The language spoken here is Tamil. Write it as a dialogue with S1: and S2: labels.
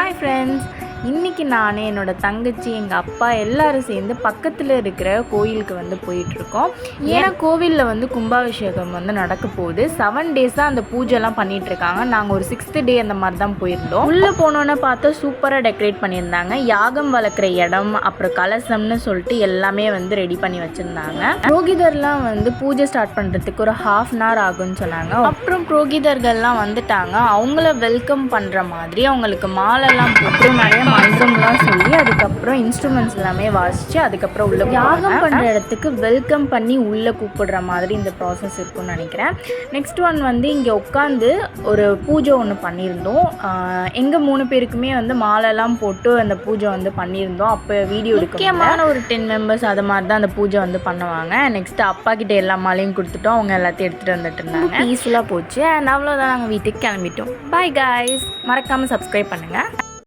S1: ஹாய் ஃப்ரெண்ட்ஸ், இன்றைக்கி நான் என்னோடய தங்கச்சி எங்கள் அப்பா எல்லோரும் சேர்ந்து பக்கத்தில் இருக்கிற கோயிலுக்கு போயிட்டுருக்கோம். ஏன்னா கோவிலில் கும்பாபிஷேகம் நடக்க போகுது. 7 days தான் அந்த பூஜைலாம் பண்ணிகிட்ருக்காங்க. நாங்கள் ஒரு 6th day அந்த மாதிரி தான் போயிருந்தோம். உள்ளே போனோன்னே பார்த்தா சூப்பராக டெக்கரேட் பண்ணியிருந்தாங்க. யாகம் வளர்க்குற இடம், அப்புறம் கலசம்னு சொல்லிட்டு எல்லாமே ரெடி பண்ணி வச்சுருந்தாங்க. புரோகிதர்லாம் பூஜை ஸ்டார்ட் பண்ணுறதுக்கு ஒரு 1/2 hour ஆகும்னு சொன்னாங்க. அப்புறம் புரோகிதர்கள்லாம் வந்துட்டாங்க. அவங்கள வெல்கம் பண்ணுற மாதிரி அவங்களுக்கு மாலைலாம் போட்டு நிறைய மந்திரம்லாம் சொல்லி அதுக்கப்புறம் இன்ஸ்ட்ருமெண்ட்ஸ் எல்லாமே வாசித்து அதுக்கப்புறம் உள்ளே யாகம் பண்ணுற இடத்துக்கு வெல்கம் பண்ணி உள்ளே கூப்பிடுற மாதிரி இந்த ப்ராசஸ் இருக்குன்னு நினைக்கிறேன். நெக்ஸ்ட் ஒன் இங்கே உட்காந்து ஒரு பூஜை ஒன்று பண்ணியிருந்தோம். எங்கள் 3 பேருக்குமே மாலைலாம் போட்டு அந்த பூஜை பண்ணியிருந்தோம். அப்போ வீடியோ முக்கியமான ஒரு 10 members அது மாதிரி தான் அந்த பூஜை பண்ணுவாங்க. நெக்ஸ்ட்டு அப்பா கிட்டே எல்லா மாலையும் கொடுத்துட்டோம். அவங்க எல்லாத்தையும் எடுத்துகிட்டு வந்துட்டு இருந்தாங்க. பீஸ்ஃபுல்லாக போச்சு. அண்ட் அவ்வளோதான், நாங்கள் வீட்டுக்கு கிளம்பிட்டோம். பாய் காய்ஸ், மறக்காமல் சப்ஸ்கிரைப் பண்ணுங்கள்.